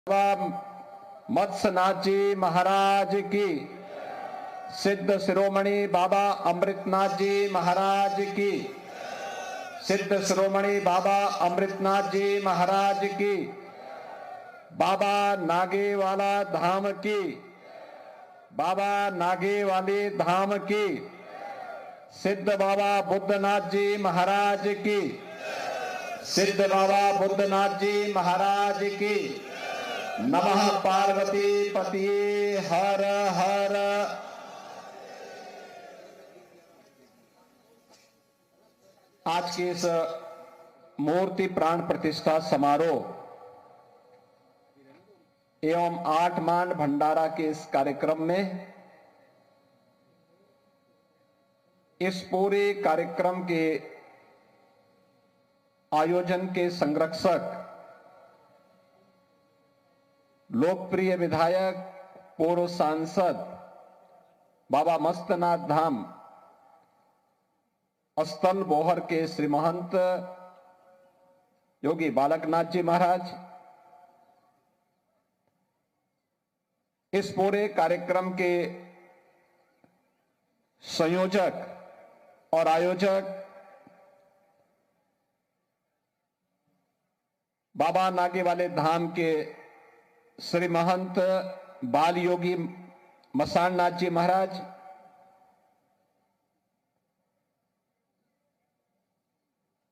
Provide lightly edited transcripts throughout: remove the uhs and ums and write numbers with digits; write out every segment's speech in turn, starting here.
बाबा मत्स्यनाथ जी महाराज की, सिद्ध शिरोमणि बाबा अमृतनाथ जी महाराज की, सिद्ध शिरोमणि बाबा अमृतनाथ जी महाराज की, बाबा नागेवाला धाम की, बाबा नागेवाली धाम की, सिद्ध बाबा बुद्धनाथ जी महाराज की, सिद्ध बाबा बुद्धनाथ जी महाराज की। नमः पार्वती पतिये हर हर। आज के इस मूर्ति प्राण प्रतिष्ठा समारोह एवं 8 मांड भंडारा के इस कार्यक्रम में इस पूरे कार्यक्रम के आयोजन के संरक्षक लोकप्रिय विधायक पूर्व सांसद बाबा मत्स्यनाथ धाम स्थल बोहर के श्री महंत योगी बालकनाथ जी महाराज, इस पूरे कार्यक्रम के संयोजक और आयोजक बाबा नागेवाले धाम के श्री महंत बाल योगी मसाणनाथ जी महाराज,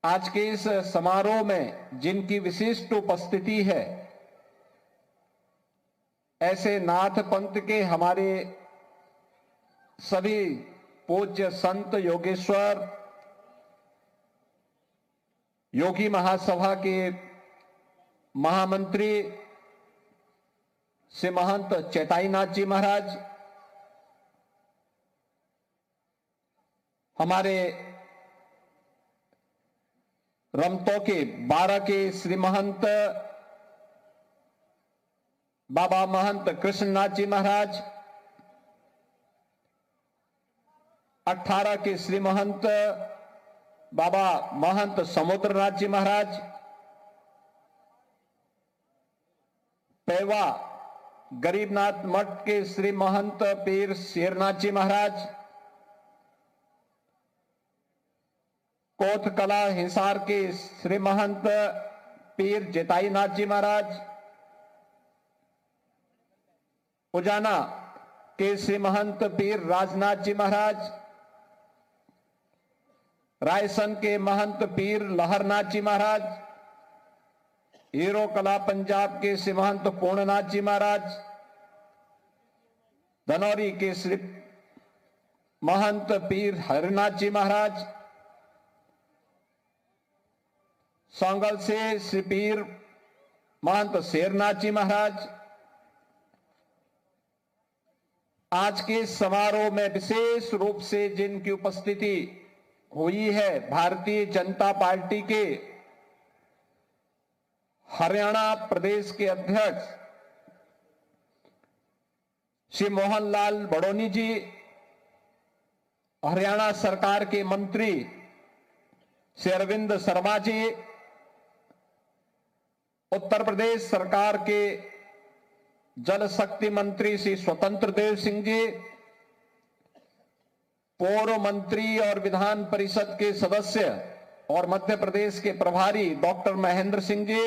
आज के इस समारोह में जिनकी विशिष्ट उपस्थिति है, ऐसे नाथ पंथ के हमारे सभी पूज्य संत योगेश्वर योगी महासभा के महामंत्री श्री महंत चैताईनाथ जी महाराज, हमारे रमतो के 12 के श्री महंत बाबा महंत कृष्णनाथ जी महाराज, 18 के श्री महंत बाबा महंत समुद्रनाथ जी महाराज, पेवा गरीबनाथ मठ के श्री महंत पीर शेरनाथ जी महाराज, कोथकला हिसार के श्री महंत पीर जेताईनाथ जी महाराज, उजाना के श्री महंत पीर राजनाथ जी महाराज, रायसन के महंत पीर लहरनाथ जी महाराज, हीरो कला पंजाब के श्री महंत पूर्णनाथ जी महाराज, धनौरी के श्री महंत पीर हरिनाथ जी महाराज, सांगल से श्री पीर महंत शेरनाथ जी महाराज, आज के समारोह में विशेष रूप से जिनकी उपस्थिति हुई है, भारतीय जनता पार्टी के हरियाणा प्रदेश के अध्यक्ष श्री मोहनलाल बड़ोनी जी, हरियाणा सरकार के मंत्री श्री अरविंद शर्मा जी, उत्तर प्रदेश सरकार के जल शक्ति मंत्री श्री स्वतंत्र देव सिंह जी, पूर्व मंत्री और विधान परिषद के सदस्य और मध्य प्रदेश के प्रभारी डॉक्टर महेंद्र सिंह जी,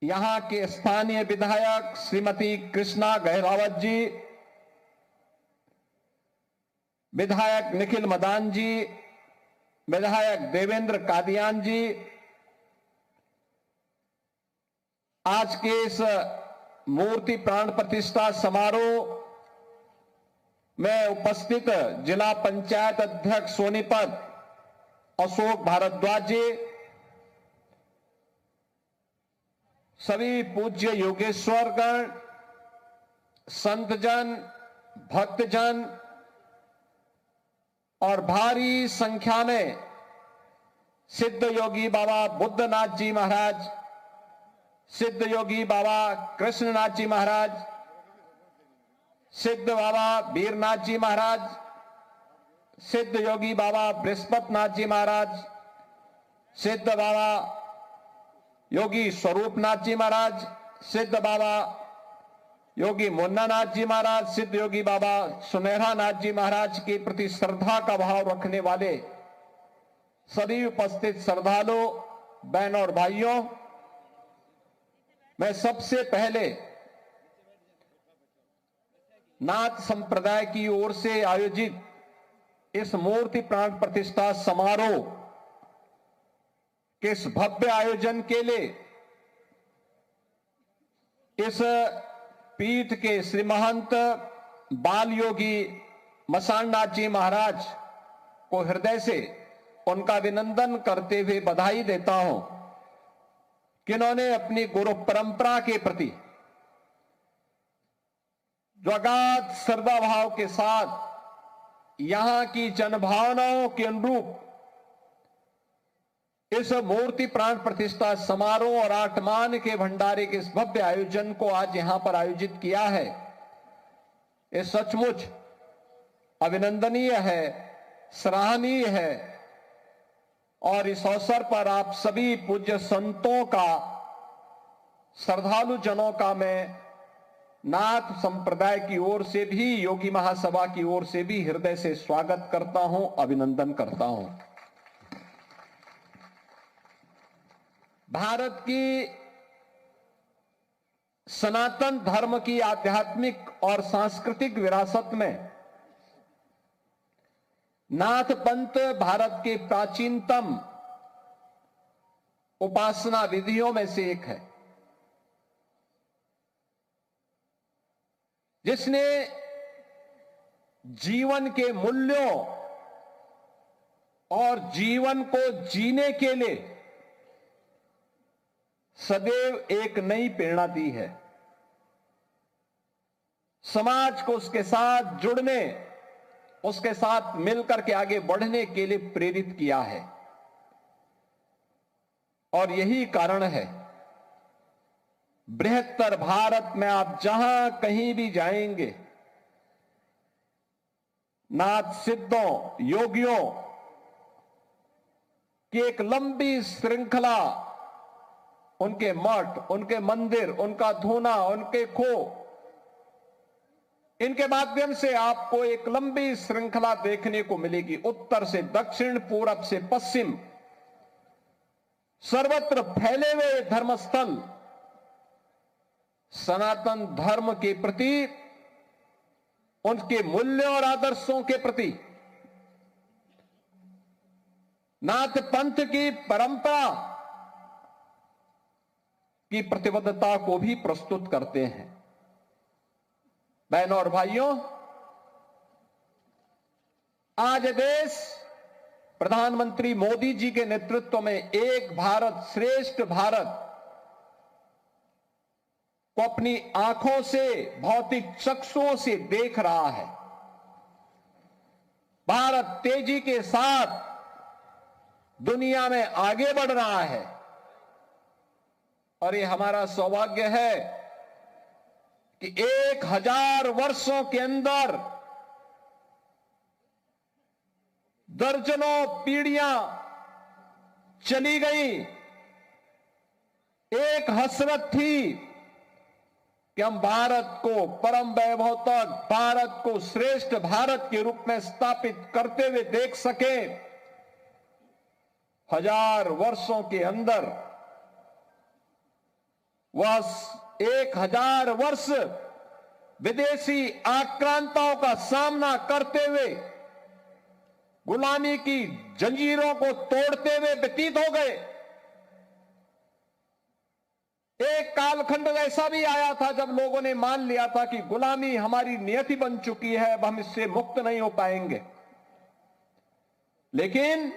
यहां के स्थानीय विधायक श्रीमती कृष्णा गहलावत जी, विधायक निखिल मदान जी, विधायक देवेंद्र कादियान जी, आज के इस मूर्ति प्राण प्रतिष्ठा समारोह में उपस्थित जिला पंचायत अध्यक्ष सोनीपत अशोक भारद्वाज जी, सभी पूज्य योगेश्वरगण, संतजन, भक्तजन और भारी संख्या में सिद्ध योगी बाबा बुद्धनाथ जी महाराज, सिद्ध योगी बाबा कृष्णनाथ जी महाराज, सिद्ध बाबा वीरनाथ जी महाराज, सिद्ध योगी बाबा बृहस्पतिनाथ जी महाराज, सिद्ध बाबा योगी स्वरूपनाथ जी महाराज, सिद्ध बाबा योगी मुन्नानाथ जी महाराज, सिद्ध योगी बाबा सुनेहरा नाथ जी महाराज के प्रति श्रद्धा का भाव रखने वाले सभी उपस्थित श्रद्धालु बहनों और भाइयों, मैं सबसे पहले नाथ संप्रदाय की ओर से आयोजित इस मूर्ति प्राण प्रतिष्ठा समारोह के इस भव्य आयोजन के लिए इस पीठ के श्री महंत बाल योगी मसाणनाथ जी महाराज को हृदय से उनका अभिनंदन करते हुए बधाई देता हूं कि उन्होंने अपनी गुरु परंपरा के प्रति जो अगाध श्रद्धा भाव के साथ यहां की जनभावनाओं के अनुरूप इस मूर्ति प्राण प्रतिष्ठा समारोह और आठमान के भंडारे के इस भव्य आयोजन को आज यहां पर आयोजित किया है, ये सचमुच अभिनंदनीय है, सराहनीय है। और इस अवसर पर आप सभी पूज्य संतों का, श्रद्धालु जनों का मैं नाथ संप्रदाय की ओर से भी, योगी महासभा की ओर से भी हृदय से स्वागत करता हूं, अभिनंदन करता हूं। भारत की सनातन धर्म की आध्यात्मिक और सांस्कृतिक विरासत में नाथ पंथ भारत के प्राचीनतम उपासना विधियों में से एक है, जिसने जीवन के मूल्यों और जीवन को जीने के लिए सदैव एक नई प्रेरणा दी है, समाज को उसके साथ जुड़ने, उसके साथ मिलकर के आगे बढ़ने के लिए प्रेरित किया है। और यही कारण है बृहत्तर भारत में आप जहां कहीं भी जाएंगे, नाथ सिद्धों, योगियों की एक लंबी श्रृंखला, उनके मठ, उनके मंदिर, उनका धूना, उनके खो, इनके माध्यम से आपको एक लंबी श्रृंखला देखने को मिलेगी। उत्तर से दक्षिण, पूरब से पश्चिम, सर्वत्र फैले हुए धर्मस्थल सनातन धर्म के प्रति, उनके मूल्यों और आदर्शों के प्रति, नाथ पंथ की परंपरा की प्रतिबद्धता को भी प्रस्तुत करते हैं। बहनों और भाइयों, आज देश प्रधानमंत्री मोदी जी के नेतृत्व में एक भारत श्रेष्ठ भारत को अपनी आंखों से, भौतिक चक्षुओं से देख रहा है। भारत तेजी के साथ दुनिया में आगे बढ़ रहा है और ये हमारा सौभाग्य है कि 1000 वर्षों के अंदर दर्जनों पीढ़ियां चली गई। एक हसरत थी कि हम भारत को परम वैभव तक, भारत को श्रेष्ठ भारत के रूप में स्थापित करते हुए देख सके। 1000 वर्षों के अंदर वह 1000 वर्ष विदेशी आक्रांताओं का सामना करते हुए, गुलामी की जंजीरों को तोड़ते हुए व्यतीत हो गए। एक कालखंड ऐसा भी आया था जब लोगों ने मान लिया था कि गुलामी हमारी नियति बन चुकी है, अब हम इससे मुक्त नहीं हो पाएंगे। लेकिन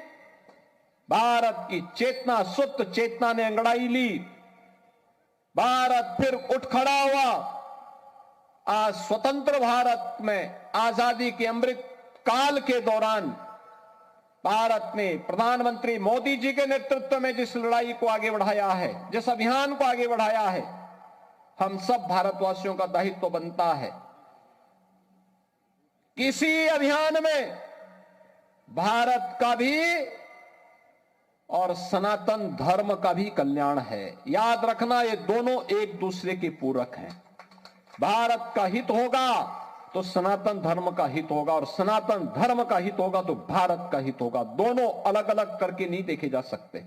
भारत की चेतना, सुप्त चेतना ने अंगड़ाई ली, भारत फिर उठ खड़ा हुआ। आज स्वतंत्र भारत में आजादी के अमृत काल के दौरान भारत ने प्रधानमंत्री मोदी जी के नेतृत्व में जिस लड़ाई को आगे बढ़ाया है, जिस अभियान को आगे बढ़ाया है, हम सब भारतवासियों का दायित्व बनता है। किसी अभियान में भारत का भी और सनातन धर्म का भी कल्याण है। याद रखना, ये दोनों एक दूसरे के पूरक हैं। भारत का हित होगा तो सनातन धर्म का हित होगा, और सनातन धर्म का हित होगा तो भारत का हित होगा। दोनों अलग अलग करके नहीं देखे जा सकते।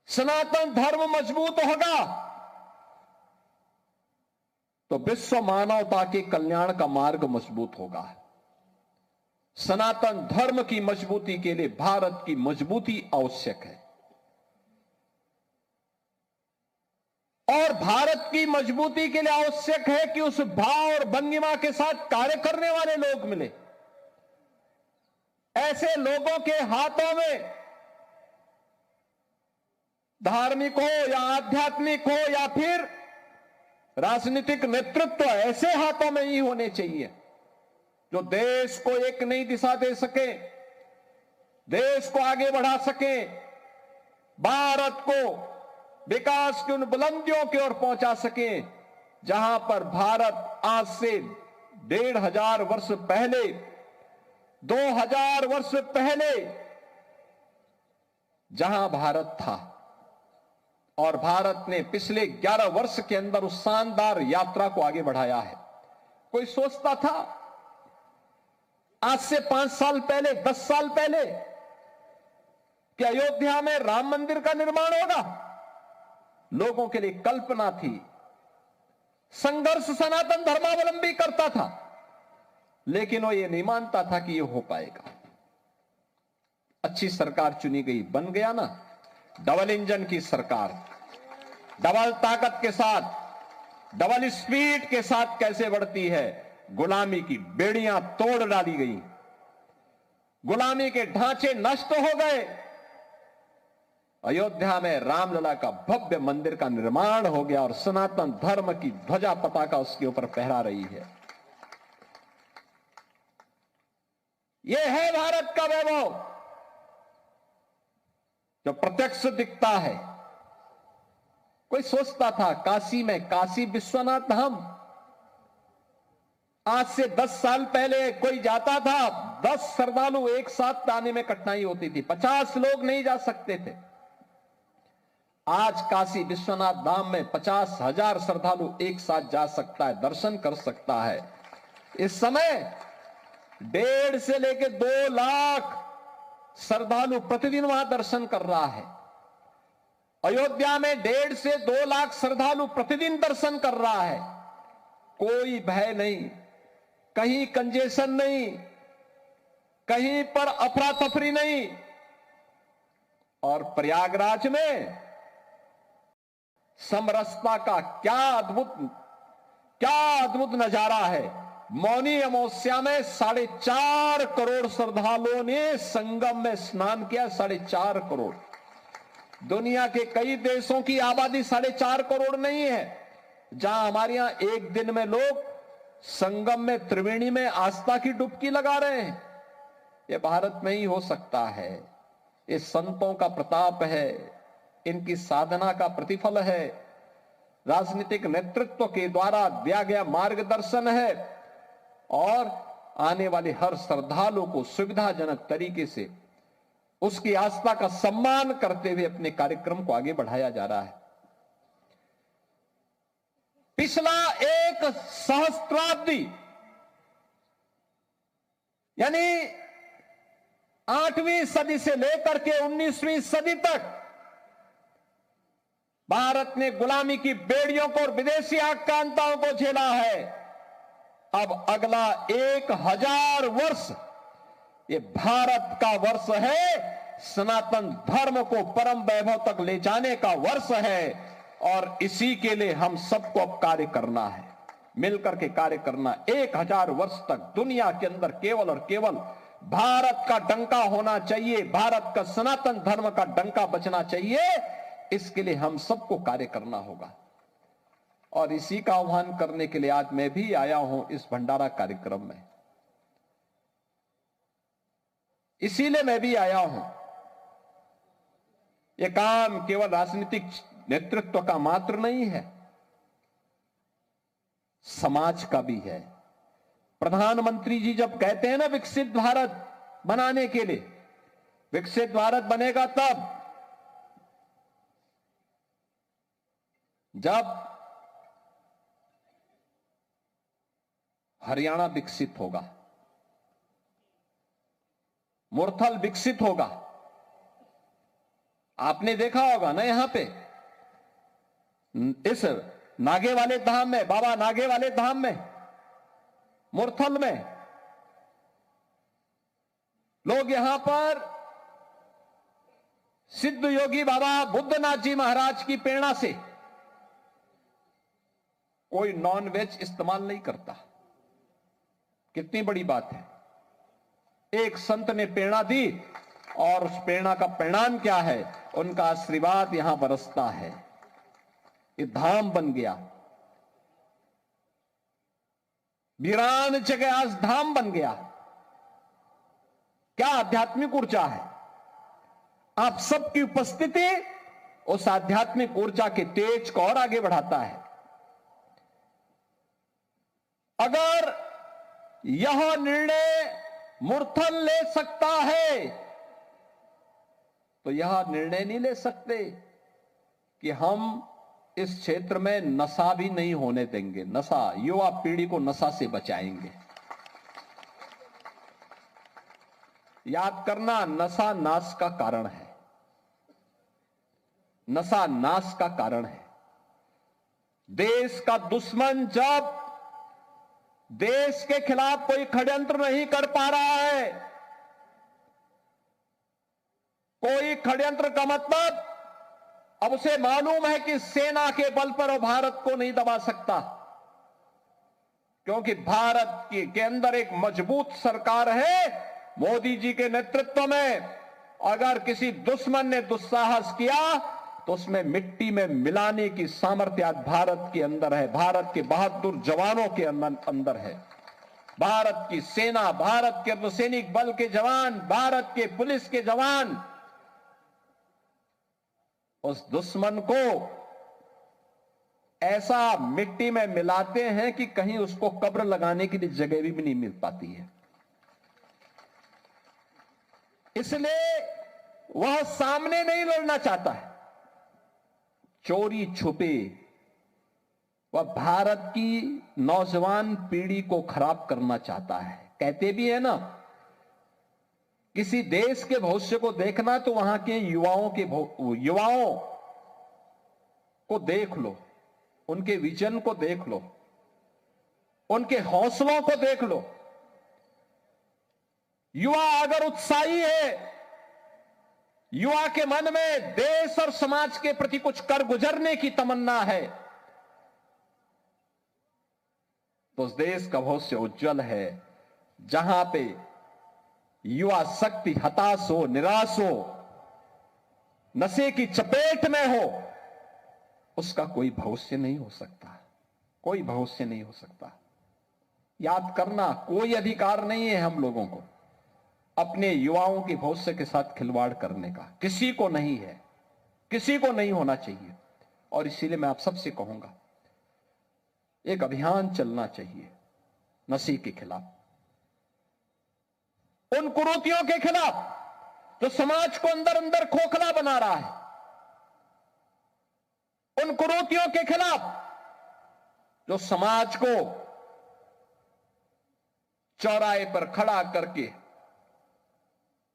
सनातन धर्म मजबूत होगा तो विश्व मानवता के कल्याण का मार्ग मजबूत होगा। सनातन धर्म की मजबूती के लिए भारत की मजबूती आवश्यक है, और भारत की मजबूती के लिए आवश्यक है कि उस भाव और भंगिमा के साथ कार्य करने वाले लोग मिले। ऐसे लोगों के हाथों में, धार्मिक हो या आध्यात्मिक हो या फिर राजनीतिक नेतृत्व, ऐसे हाथों में ही होने चाहिए जो देश को एक नई दिशा दे सके, देश को आगे बढ़ा सके, भारत को विकास की उन बुलंदियों की ओर पहुंचा सके जहां पर भारत आज से 1500 वर्ष पहले, 2000 वर्ष पहले जहां भारत था। और भारत ने पिछले 11 वर्ष के अंदर उस शानदार यात्रा को आगे बढ़ाया है। कोई सोचता था आज से 5 साल पहले, 10 साल पहले कि अयोध्या में राम मंदिर का निर्माण होगा? लोगों के लिए कल्पना थी। संघर्ष सनातन धर्मावलंबी करता था, लेकिन वो ये नहीं मानता था कि ये हो पाएगा। अच्छी सरकार चुनी गई, बन गया ना डबल इंजन की सरकार, डबल ताकत के साथ, डबल स्पीड के साथ कैसे बढ़ती है। गुलामी की बेड़ियां तोड़ डाली गई, गुलामी के ढांचे नष्ट हो गए। अयोध्या में रामलला का भव्य मंदिर का निर्माण हो गया और सनातन धर्म की ध्वजा पताका उसके ऊपर फहरा रही है। यह है भारत का वैभव जो प्रत्यक्ष दिखता है। कोई सोचता था काशी में, काशी विश्वनाथ धाम, आज से 10 साल पहले कोई जाता था, 10 श्रद्धालु एक साथ आने में कठिनाई होती थी, 50 लोग नहीं जा सकते थे। आज काशी विश्वनाथ धाम में 50,000 श्रद्धालु एक साथ जा सकता है, दर्शन कर सकता है। इस समय 1.5 से लेकर 2 लाख श्रद्धालु प्रतिदिन वहां दर्शन कर रहा है। अयोध्या में 1.5 से 2 लाख श्रद्धालु प्रतिदिन दर्शन कर रहा है। कोई भय नहीं, कहीं कंजेशन नहीं, कहीं पर अफरा तफरी नहीं। और प्रयागराज में समरसता का क्या अद्भुत नजारा है। मौनी अमावस्या में 4.5 करोड़ श्रद्धालुओं ने संगम में स्नान किया। 4.5 करोड़। दुनिया के कई देशों की आबादी 4.5 करोड़ नहीं है, जहां हमारे यहां एक दिन में लोग संगम में, त्रिवेणी में आस्था की डुबकी लगा रहे हैं। यह भारत में ही हो सकता है। ये संतों का प्रताप है, इनकी साधना का प्रतिफल है, राजनीतिक नेतृत्व के द्वारा दिया गया मार्गदर्शन है, और आने वाले हर श्रद्धालु को सुविधाजनक तरीके से उसकी आस्था का सम्मान करते हुए अपने कार्यक्रम को आगे बढ़ाया जा रहा है। पिछला एक सहस्त्राब्दी यानी 8वीं सदी से लेकर के 19वीं सदी तक भारत ने गुलामी की बेड़ियों को और विदेशी आक्रांताओं को झेला है। अब अगला 1000 वर्ष ये भारत का वर्ष है, सनातन धर्म को परम वैभव तक ले जाने का वर्ष है। और इसी के लिए हम सबको अब कार्य करना है, मिलकर के कार्य करना। 1000 वर्ष तक दुनिया के अंदर केवल और केवल भारत का डंका होना चाहिए, भारत का सनातन धर्म का डंका बचना चाहिए। इसके लिए हम सबको कार्य करना होगा, और इसी का आह्वान करने के लिए आज मैं भी आया हूं इस भंडारा कार्यक्रम में। इसीलिए मैं भी आया हूं। यह काम केवल राजनीतिक नेतृत्व का मात्र नहीं है, समाज का भी है। प्रधानमंत्री जी जब कहते हैं ना विकसित भारत बनाने के लिए, विकसित भारत बनेगा तब जब हरियाणा विकसित होगा, मुरथल विकसित होगा। आपने देखा होगा ना, यहां पे इस नागे वाले धाम में, बाबा नागे वाले धाम में, मुरथल में लोग यहां पर सिद्ध योगी बाबा बुद्धनाथ जी महाराज की प्रेरणा से कोई नॉन वेज इस्तेमाल नहीं करता। कितनी बड़ी बात है। एक संत ने प्रेरणा दी और उस प्रेरणा का परिणाम क्या है? उनका आशीर्वाद यहां बरसता है। ये धाम बन गया, वीरान जगह आज धाम बन गया। क्या आध्यात्मिक ऊर्जा है। आप सबकी उपस्थिति उस आध्यात्मिक ऊर्जा के तेज को और आगे बढ़ाता है। अगर यह निर्णय मुरथल ले सकता है तो यह निर्णय नहीं ले सकते कि हम इस क्षेत्र में नशा भी नहीं होने देंगे। नशा, युवा पीढ़ी को नशा से बचाएंगे। याद करना, नशा नाश का कारण है। नशा नाश का कारण है। देश का दुश्मन जब देश के खिलाफ कोई षड्यंत्र नहीं कर पा रहा है, कोई षड्यंत्र का मतलब अब उसे मालूम है कि सेना के बल पर वो भारत को नहीं दबा सकता, क्योंकि भारत के अंदर एक मजबूत सरकार है मोदी जी के नेतृत्व में। अगर किसी दुश्मन ने दुस्साहस किया तो उसमें मिट्टी में मिलाने की सामर्थ्य आज भारत के अंदर है, भारत के बहादुर जवानों के अंदर है। भारत की सेना, भारत के अर्धसैनिक बल के जवान, भारत के पुलिस के जवान उस दुश्मन को ऐसा मिट्टी में मिलाते हैं कि कहीं उसको कब्र लगाने के लिए जगह भी नहीं मिल पाती है। इसलिए वह सामने नहीं लड़ना चाहता है, चोरी छुपे वह भारत की नौजवान पीढ़ी को खराब करना चाहता है। कहते भी है ना, किसी देश के भविष्य को देखना तो वहां के युवाओं को देख लो, उनके विजन को देख लो, उनके हौसलों को देख लो। युवा अगर उत्साही है, युवा के मन में देश और समाज के प्रति कुछ कर गुजरने की तमन्ना है, तो उस देश का भविष्य उज्जवल है। जहां पे युवा शक्ति हताश हो, निराश हो, नशे की चपेट में हो, उसका कोई भविष्य नहीं हो सकता, कोई भविष्य नहीं हो सकता। याद करना, कोई अधिकार नहीं है हम लोगों को अपने युवाओं के भविष्य के साथ खिलवाड़ करने का, किसी को नहीं है, किसी को नहीं होना चाहिए। और इसीलिए मैं आप सबसे कहूंगा, एक अभियान चलना चाहिए नशे के खिलाफ, उन कुरीतियों के खिलाफ जो समाज को अंदर अंदर खोखला बना रहा है, उन कुरीतियों के खिलाफ जो समाज को चौराहे पर खड़ा करके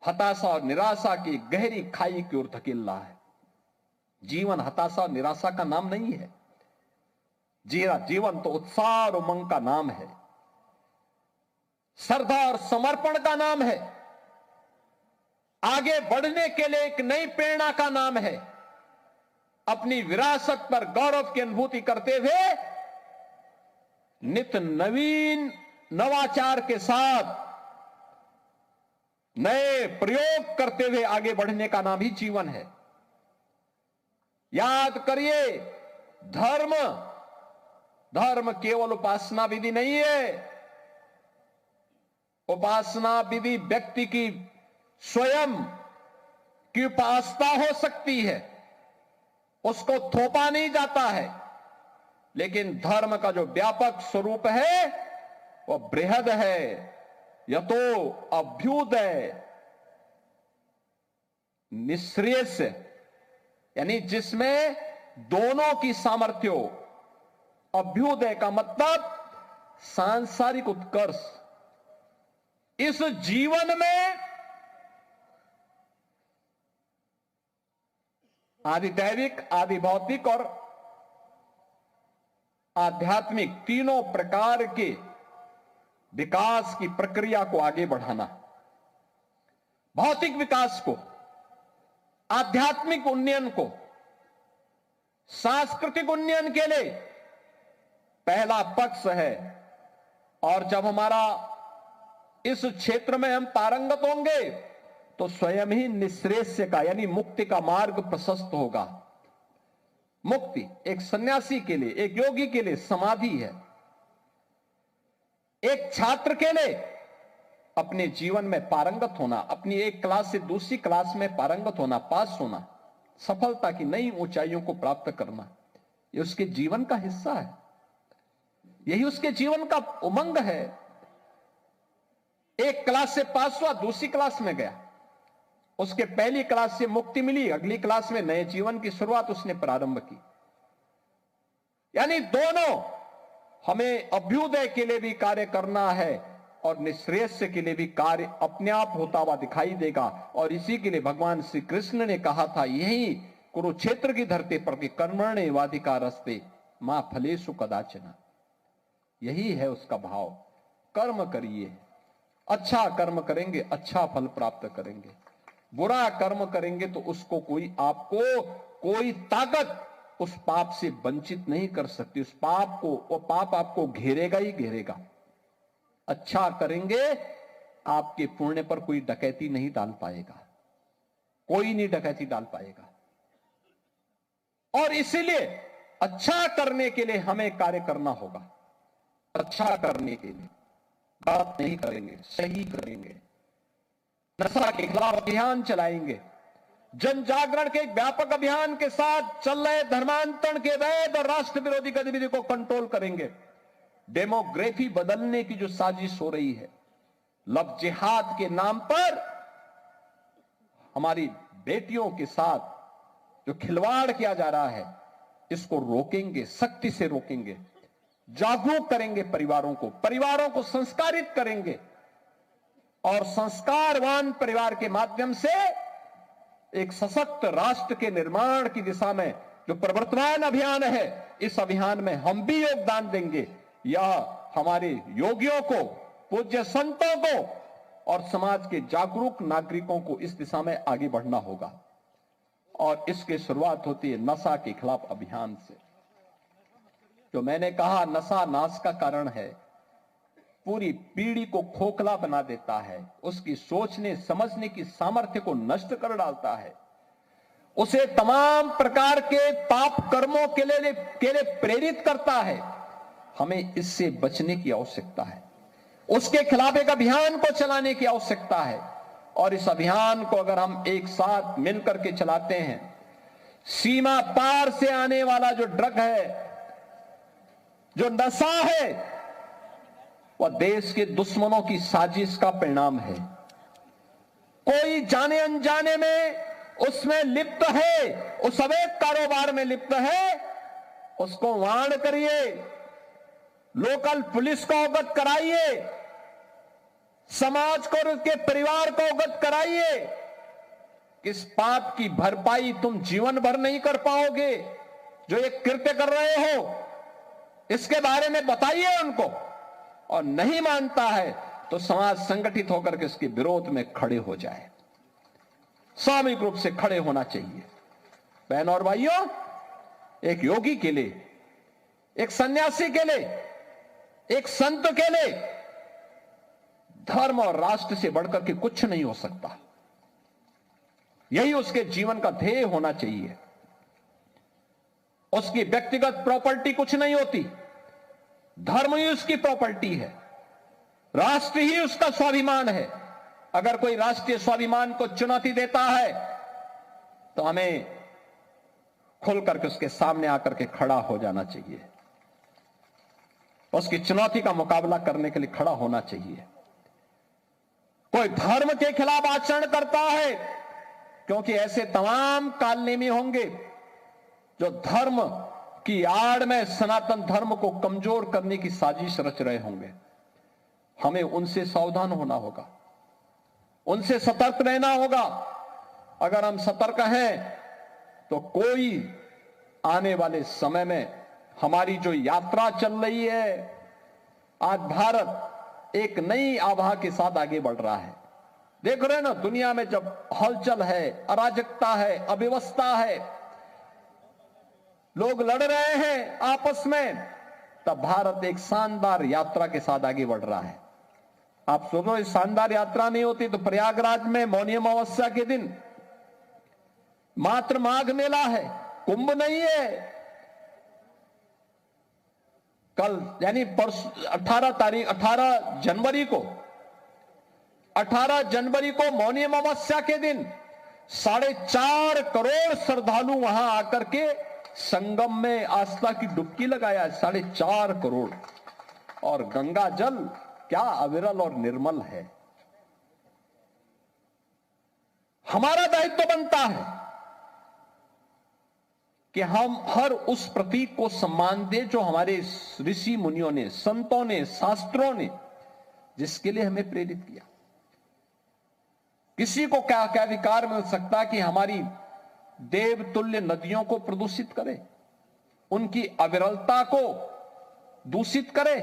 हताशा और निराशा की गहरी खाई की ओर धकेल रहा है। जीवन हताशा और निराशा का नाम नहीं है। जीवन तो उत्साह और उमंग का नाम है, श्रद्धा और समर्पण का नाम है, आगे बढ़ने के लिए एक नई प्रेरणा का नाम है। अपनी विरासत पर गौरव की अनुभूति करते हुए नित नवीन नवाचार के साथ नए प्रयोग करते हुए आगे बढ़ने का नाम ही जीवन है। याद करिए, धर्म केवल उपासना विधि नहीं है। उपासना विधि व्यक्ति की स्वयं की उपासना हो सकती है, उसको थोपा नहीं जाता है, लेकिन धर्म का जो व्यापक स्वरूप है वह बृहद है, यतो अभ्युदय। निःश्रेयस यानी जिसमें दोनों की सामर्थ्य हो। अभ्युदय का मतलब सांसारिक उत्कर्ष। इस जीवन में आदि दैविक, आदि भौतिक और आध्यात्मिक तीनों प्रकार के विकास की प्रक्रिया को आगे बढ़ाना। भौतिक विकास को, आध्यात्मिक उन्नयन को, सांस्कृतिक उन्नयन के लिए पहला पक्ष है। और जब हमारा इस क्षेत्र में हम पारंगत होंगे तो स्वयं ही निःश्रेयस का यानी मुक्ति का मार्ग प्रशस्त होगा। मुक्ति एक सन्यासी के लिए, एक योगी के लिए समाधि है। एक छात्र के लिए अपने जीवन में पारंगत होना, अपनी एक क्लास से दूसरी क्लास में पारंगत होना, पास होना, सफलता की नई ऊंचाइयों को प्राप्त करना, यह उसके जीवन का हिस्सा है। यही उसके जीवन का उमंग है। एक क्लास से पास हुआ, दूसरी क्लास में गया, उसके पहली क्लास से मुक्ति मिली, अगली क्लास में नए जीवन की शुरुआत उसने प्रारंभ की। यानी दोनों हमें अभ्युदय के लिए भी कार्य करना है और निःश्रेयस के लिए भी कार्य अपने आप होता हुआ दिखाई देगा। और इसी के लिए भगवान श्री कृष्ण ने कहा था, यही कुरुक्षेत्र की धरती पर कि कर्मण्येवाधिकारस्ते मां फलेषु कदाचन। यही है उसका भाव। कर्म करिए, अच्छा कर्म करेंगे अच्छा फल प्राप्त करेंगे, बुरा कर्म करेंगे तो उसको आपको कोई ताकत उस पाप से वंचित नहीं कर सकती। उस पाप को, वो पाप आपको घेरेगा ही घेरेगा। अच्छा करेंगे, आपके पुण्य पर कोई डकैती नहीं डाल पाएगा, कोई नहीं डकैती डाल पाएगा। और इसीलिए अच्छा करने के लिए हमें कार्य करना होगा। अच्छा करने के लिए बात नहीं करेंगे, सही करेंगे। नशा के खिलाफ अभियान चलाएंगे। जन जागरण के एक व्यापक अभियान के साथ चल रहे धर्मांतरण के वैध और राष्ट्र विरोधी गतिविधि को कंट्रोल करेंगे। डेमोग्राफी बदलने की जो साजिश हो रही है, लव जिहाद के नाम पर हमारी बेटियों के साथ जो खिलवाड़ किया जा रहा है, इसको रोकेंगे, सख्ती से रोकेंगे। जागरूक करेंगे परिवारों को संस्कारित करेंगे और संस्कारवान परिवार के माध्यम से एक सशक्त राष्ट्र के निर्माण की दिशा में जो प्रवर्तमान अभियान है, इस अभियान में हम भी योगदान देंगे। यह हमारे योगियों को, पूज्य संतों को और समाज के जागरूक नागरिकों को इस दिशा में आगे बढ़ना होगा। और इसकी शुरुआत होती है नशा के खिलाफ अभियान से। जो मैंने कहा नशा नाश का कारण है, पूरी पीढ़ी को खोखला बना देता है, उसकी सोचने समझने की सामर्थ्य को नष्ट कर डालता है, उसे तमाम प्रकार के पाप कर्मों के लिए प्रेरित करता है। हमें इससे बचने की आवश्यकता है, उसके खिलाफ एक अभियान को चलाने की आवश्यकता है। और इस अभियान को अगर हम एक साथ मिलकर के चलाते हैं, सीमा पार से आने वाला जो ड्रग है, जो नशा है, वह देश के दुश्मनों की साजिश का परिणाम है। कोई जाने अनजाने में उसमें लिप्त है, उस अवैध कारोबार में लिप्त है, उसको वार्न करिए, लोकल पुलिस को अवगत कराइए, समाज को और उसके परिवार को अवगत कराइए कि इस पाप की भरपाई तुम जीवन भर नहीं कर पाओगे। जो एक कृत्य कर रहे हो, इसके बारे में बताइए उनको। और नहीं मानता है तो समाज संगठित होकर के इसके विरोध में खड़े हो जाए। सामूहिक रूप से खड़े होना चाहिए। बहनों और भाइयों, एक योगी के लिए, एक सन्यासी के लिए, एक संत के लिए धर्म और राष्ट्र से बढ़कर के कुछ नहीं हो सकता। यही उसके जीवन का ध्येय होना चाहिए। उसकी व्यक्तिगत प्रॉपर्टी कुछ नहीं होती, धर्म ही उसकी प्रॉपर्टी है, राष्ट्र ही उसका स्वाभिमान है। अगर कोई राष्ट्रीय स्वाभिमान को चुनौती देता है तो हमें खुल करके उसके सामने आकर के खड़ा हो जाना चाहिए, उसकी चुनौती का मुकाबला करने के लिए खड़ा होना चाहिए। कोई धर्म के खिलाफ आचरण करता है क्योंकि ऐसे तमाम कालनेमी होंगे जो धर्म की आड़ में सनातन धर्म को कमजोर करने की साजिश रच रहे होंगे। हमें उनसे सावधान होना होगा, उनसे सतर्क रहना होगा। अगर हम सतर्क हैं तो कोई आने वाले समय में हमारी जो यात्रा चल रही है, आज भारत एक नई आभा के साथ आगे बढ़ रहा है। देख रहे हैं ना, दुनिया में जब हलचल है, अराजकता है, अव्यवस्था है, लोग लड़ रहे हैं आपस में, तब भारत एक शानदार यात्रा के साथ आगे बढ़ रहा है। आप सोचो, इस शानदार यात्रा नहीं होती तो प्रयागराज में मौनी अमावस्या के दिन मात्र माघ मेला है, कुंभ नहीं है। कल यानी 18 जनवरी को मौनी अमावस्या के दिन 4.5 करोड़ श्रद्धालु वहां आकर के संगम में आस्था की डुबकी लगाया। 4.5 करोड़। और गंगा जल क्या अविरल और निर्मल है। हमारा दायित्व बनता है कि हम हर उस प्रतीक को सम्मान दें जो हमारे ऋषि मुनियों ने, संतों ने, शास्त्रों ने जिसके लिए हमें प्रेरित किया। किसी को क्या क्या विकार मिल सकता कि हमारी देवतुल्य नदियों को प्रदूषित करे, उनकी अविरलता को दूषित करे,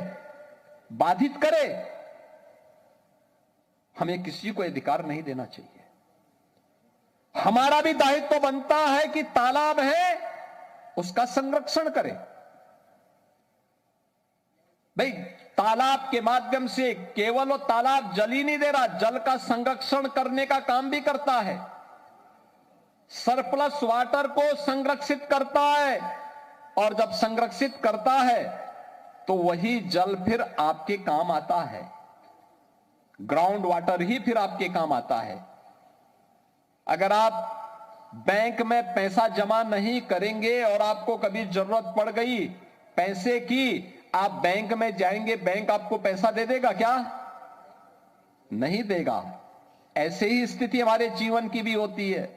बाधित करे। हमें किसी को अधिकार नहीं देना चाहिए। हमारा भी दायित्व बनता है कि तालाब है उसका संरक्षण करें। भाई, तालाब के माध्यम से केवल वो तालाब जल ही नहीं दे रहा, जल का संरक्षण करने का काम भी करता है। सरप्लस वाटर को संरक्षित करता है, और जब संरक्षित करता है तो वही जल फिर आपके काम आता है। ग्राउंड वाटर ही फिर आपके काम आता है। अगर आप बैंक में पैसा जमा नहीं करेंगे और आपको कभी जरूरत पड़ गई पैसे की, आप बैंक में जाएंगे, बैंक आपको पैसा दे देगा क्या? नहीं देगा। ऐसे ही स्थिति हमारे जीवन की भी होती है।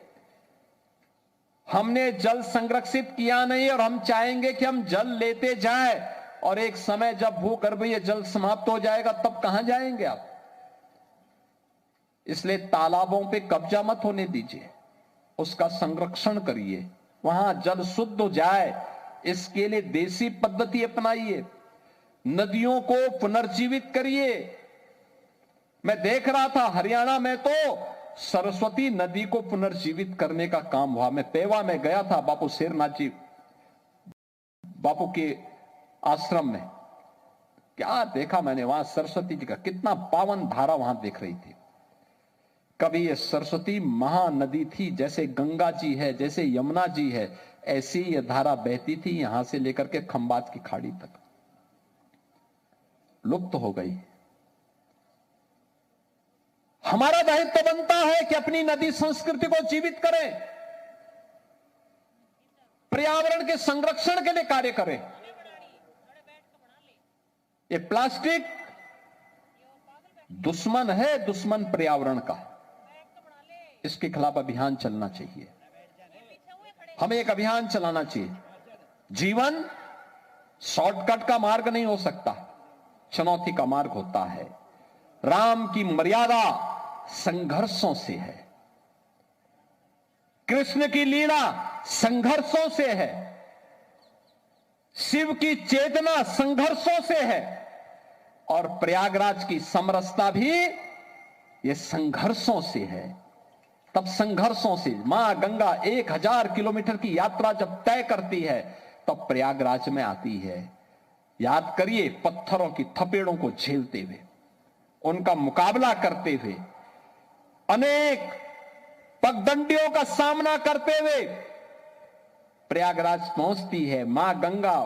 हमने जल संरक्षित किया नहीं और हम चाहेंगे कि हम जल लेते जाएं, और एक समय जब भूगर्भीय जल समाप्त हो जाएगा तब कहां जाएंगे आप? इसलिए तालाबों पे कब्जा मत होने दीजिए, उसका संरक्षण करिए, वहां जल शुद्ध हो जाए, इसके लिए देसी पद्धति अपनाइए, नदियों को पुनर्जीवित करिए। मैं देख रहा था हरियाणा में तो सरस्वती नदी को पुनर्जीवित करने का काम हुआ। मैं पेवा में गया था, बापू शेरनाथ जी बापू के आश्रम में। क्या देखा मैंने वहां, सरस्वती जी का कितना पावन धारा वहां दिख रही थी। कभी ये सरस्वती महानदी थी, जैसे गंगा जी है, जैसे यमुना जी है, ऐसी ये धारा बहती थी यहां से लेकर के खंबात की खाड़ी तक। लुप्त हो गई। हमारा दायित्व बनता है कि अपनी नदी संस्कृति को जीवित करें, पर्यावरण के संरक्षण के लिए कार्य करें। ये प्लास्टिक दुश्मन है, दुश्मन पर्यावरण का। इसके खिलाफ अभियान चलना चाहिए। हमें एक अभियान चलाना चाहिए। जीवन शॉर्टकट का मार्ग नहीं हो सकता, चुनौती का मार्ग होता है। राम की मर्यादा संघर्षों से है, कृष्ण की लीला संघर्षों से है, शिव की चेतना संघर्षों से है, और प्रयागराज की समरसता भी ये संघर्षों से है। तब संघर्षों से मां गंगा 1000 किलोमीटर की यात्रा जब तय करती है तब प्रयागराज में आती है। याद करिए, पत्थरों की थपेड़ों को झेलते हुए, उनका मुकाबला करते हुए, अनेक पगडंडियों का सामना करते हुए प्रयागराज पहुंचती है। मां गंगा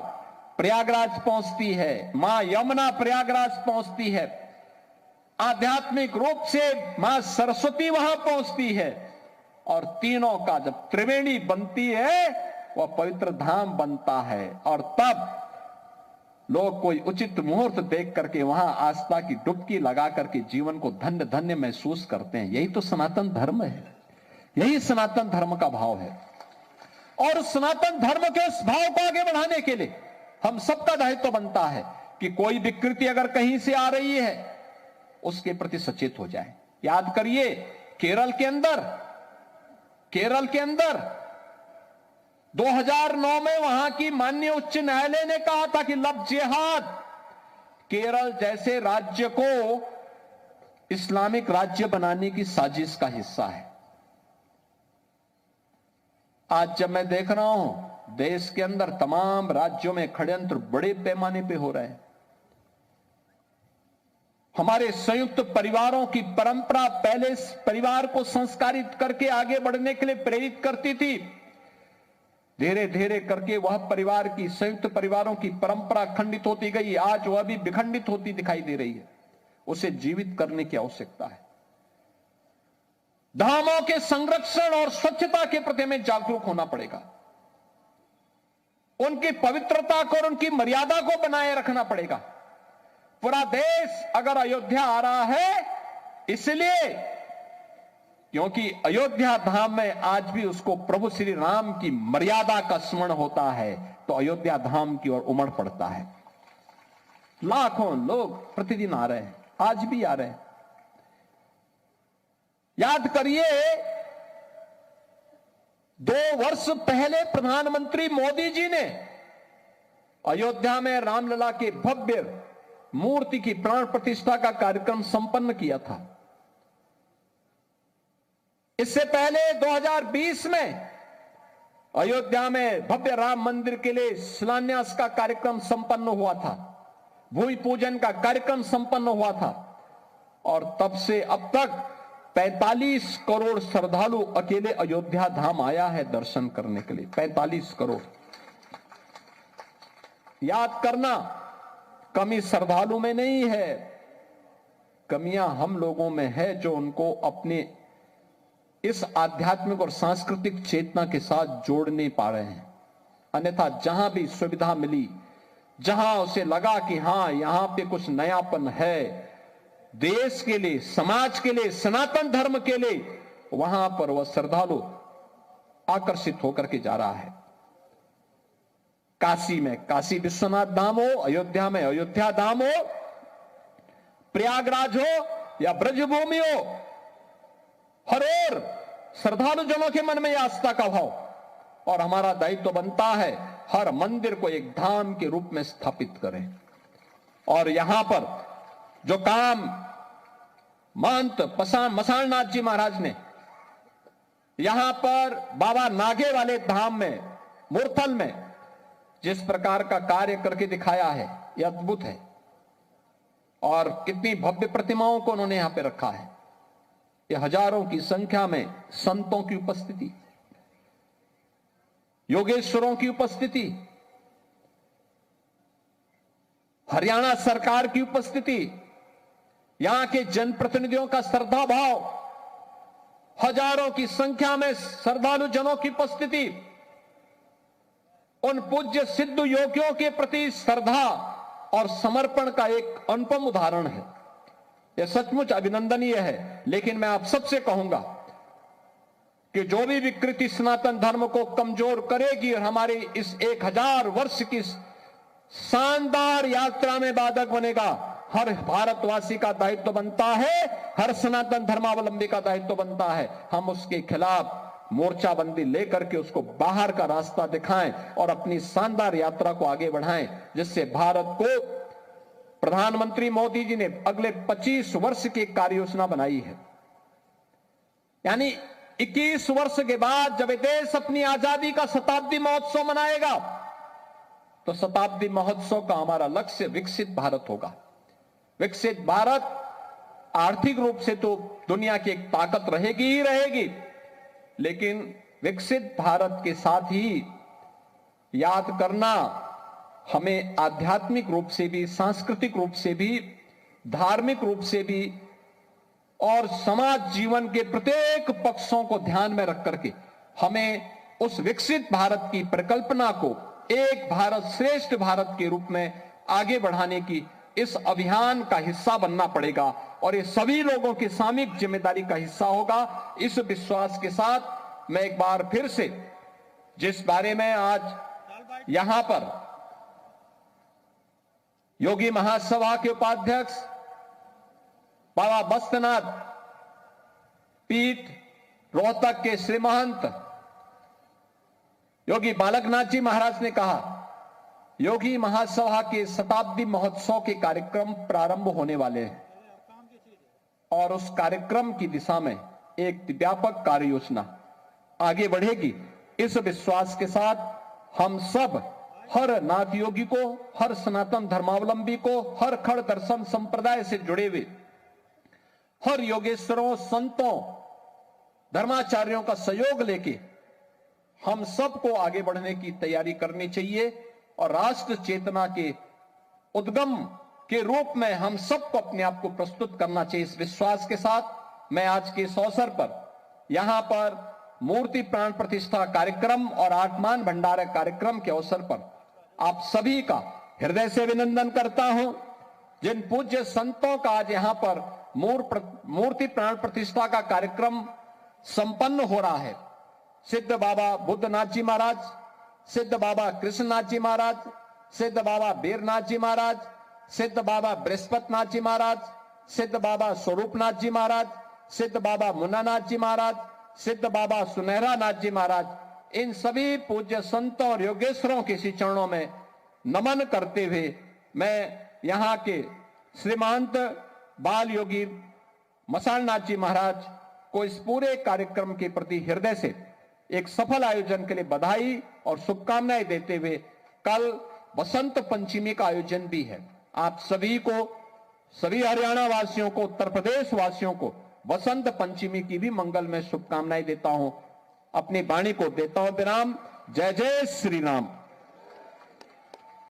प्रयागराज पहुंचती है, मां यमुना प्रयागराज पहुंचती है, आध्यात्मिक रूप से मां सरस्वती वहां पहुंचती है, और तीनों का जब त्रिवेणी बनती है वह पवित्र धाम बनता है। और तब लोग कोई उचित मुहूर्त देख करके वहां आस्था की डुबकी लगा करके जीवन को धन्य धन्य महसूस करते हैं। यही तो सनातन धर्म है। यही सनातन धर्म का भाव है। और सनातन धर्म के उस भाव को आगे बढ़ाने के लिए हम सबका दायित्व बनता है कि कोई विकृति अगर कहीं से आ रही है उसके प्रति सचेत हो जाए। याद करिए केरल के अंदर 2009 में वहां की माननीय उच्च न्यायालय ने कहा था कि लव जिहाद केरल जैसे राज्य को इस्लामिक राज्य बनाने की साजिश का हिस्सा है। आज जब मैं देख रहा हूं देश के अंदर तमाम राज्यों में षड्यंत्र बड़े पैमाने पे हो रहे हैं। हमारे संयुक्त परिवारों की परंपरा पहले इस परिवार को संस्कारित करके आगे बढ़ने के लिए प्रेरित करती थी। धीरे धीरे करके वह परिवार की संयुक्त परिवारों की परंपरा खंडित होती गई। आज वह भी विखंडित होती दिखाई दे रही है। उसे जीवित करने की आवश्यकता है। धामों के संरक्षण और स्वच्छता के प्रति हमें जागरूक होना पड़ेगा। उनकी पवित्रता को और उनकी मर्यादा को बनाए रखना पड़ेगा। पूरा देश अगर अयोध्या आ रहा है इसलिए क्योंकि अयोध्या धाम में आज भी उसको प्रभु श्री राम की मर्यादा का स्मरण होता है, तो अयोध्या धाम की ओर उमड़ पड़ता है। लाखों लोग प्रतिदिन आ रहे हैं, आज भी आ रहे हैं। याद करिए 2 वर्ष पहले प्रधानमंत्री मोदी जी ने अयोध्या में रामलला के भव्य मूर्ति की प्राण प्रतिष्ठा का कार्यक्रम संपन्न किया था। इससे पहले 2020 में अयोध्या में भव्य राम मंदिर के लिए शिलान्यास का कार्यक्रम संपन्न हुआ था, भूमि पूजन का कार्यक्रम संपन्न हुआ था। और तब से अब तक 45 करोड़ श्रद्धालु अकेले अयोध्या धाम आया है दर्शन करने के लिए। 45 करोड़। याद करना, कमी श्रद्धालु में नहीं है, कमियां हम लोगों में है जो उनको अपने इस आध्यात्मिक और सांस्कृतिक चेतना के साथ जोड़ नहीं पा रहे हैं। अन्यथा जहां भी सुविधा मिली, जहां उसे लगा कि हां यहां पे कुछ नयापन है देश के लिए, समाज के लिए, सनातन धर्म के लिए, वहां पर वह श्रद्धालु आकर्षित होकर के जा रहा है। काशी में काशी विश्वनाथ धाम हो, अयोध्या में अयोध्या धाम हो, प्रयागराज हो या ब्रजभूमि हो, हर ओर श्रद्धालु जनों के मन में आस्था का भाव। और हमारा दायित्व बनता है हर मंदिर को एक धाम के रूप में स्थापित करें। और यहां पर जो काम महंत मसाणनाथ जी महाराज ने यहां पर बाबा नागे वाले धाम में, मुरथल में जिस प्रकार का कार्य करके दिखाया है, यह अद्भुत है। और कितनी भव्य प्रतिमाओं को उन्होंने यहां पे रखा है। ये हजारों की संख्या में संतों की उपस्थिति, योगेश्वरों की उपस्थिति, हरियाणा सरकार की उपस्थिति, यहां के जनप्रतिनिधियों का श्रद्धा भाव, हजारों की संख्या में श्रद्धालु जनों की उपस्थिति, उन पूज्य सिद्ध योगियों के प्रति श्रद्धा और समर्पण का एक अनुपम उदाहरण है। यह सचमुच अभिनंदनीय है। लेकिन मैं आप सबसे कहूंगा कि जो भी विकृति सनातन धर्म को कमजोर करेगी और हमारी इस 1000 वर्ष की शानदार यात्रा में बाधक बनेगा, हर भारतवासी का दायित्व बनता है, हर सनातन धर्मावलंबी का दायित्व बनता है, हम उसके खिलाफ मोर्चाबंदी लेकर के उसको बाहर का रास्ता दिखाएं और अपनी शानदार यात्रा को आगे बढ़ाएं, जिससे भारत को प्रधानमंत्री मोदी जी ने अगले 25 वर्ष की कार्य योजना बनाई है। यानी 21 वर्ष के बाद जब देश अपनी आजादी का शताब्दी महोत्सव मनाएगा, तो शताब्दी महोत्सव का हमारा लक्ष्य विकसित भारत होगा। विकसित भारत आर्थिक रूप से तो दुनिया की एक ताकत रहेगी ही रहेगी, लेकिन विकसित भारत के साथ ही याद करना, हमें आध्यात्मिक रूप से भी, सांस्कृतिक रूप से भी, धार्मिक रूप से भी और समाज जीवन के प्रत्येक पक्षों को ध्यान में रख करके हमें उस विकसित भारत की परिकल्पना को एक भारत श्रेष्ठ भारत के रूप में आगे बढ़ाने की इस अभियान का हिस्सा बनना पड़ेगा और ये सभी लोगों की सामूहिक जिम्मेदारी का हिस्सा होगा। इस विश्वास के साथ मैं एक बार फिर से जिस बारे में आज यहां पर योगी महासभा के उपाध्यक्ष बाबा बस्तनाथ पीठ रोहतक के श्री महंत योगी बालकनाथ जी महाराज ने कहा, योगी महासभा के शताब्दी महोत्सव के कार्यक्रम प्रारंभ होने वाले हैं और उस कार्यक्रम की दिशा में एक व्यापक कार्य योजना आगे बढ़ेगी। इस विश्वास के साथ हम सब हर नाथ योगी को, हर सनातन धर्मावलंबी को, हर खड़ दर्शन संप्रदाय से जुड़े हुए हर योगेश्वरों, संतों, धर्माचार्यों का सहयोग लेके हम सबको आगे बढ़ने की तैयारी करनी चाहिए और राष्ट्र चेतना के उद्गम के रूप में हम सबको अपने आप को प्रस्तुत करना चाहिए। इस विश्वास के साथ मैं आज के इस अवसर पर यहां पर मूर्ति प्राण प्रतिष्ठा कार्यक्रम और आत्मान भंडार कार्यक्रम के अवसर पर आप सभी का हृदय से अभिनंदन करता हूं। जिन पूज्य संतों का आज यहां पर मूर्ति प्राण प्रतिष्ठा का कार्यक्रम संपन्न हो रहा है, सिद्ध बाबा बुद्धनाथ जी महाराज, सिद्ध बाबा कृष्णनाथ जी महाराज, सिद्ध बाबा बीरनाथ जी महाराज, सिद्ध बाबा बृहस्पतिनाथ जी महाराज, सिद्ध बाबा स्वरूपनाथ जी महाराज, सिद्ध बाबा मुन्नानाथ जी महाराज, सिद्ध बाबा सुनहरा नाथ जी महाराज, इन सभी पूज्य संतों और योगेश्वरों के श्री चरणों में नमन करते हुए मैं यहाँ के श्रीमंत बाल योगी मसालनाथ जी महाराज को इस पूरे कार्यक्रम के प्रति हृदय से एक सफल आयोजन के लिए बधाई और शुभकामनाएं देते हुए कल बसंत पंचमी का आयोजन भी है। आप सभी को, सभी हरियाणा वासियों को, उत्तर प्रदेश वासियों को बसंत पंचमी की भी मंगलमय शुभकामनाएं देता हूं। अपनी वाणी को देता हूं विराम। जय जय श्री राम।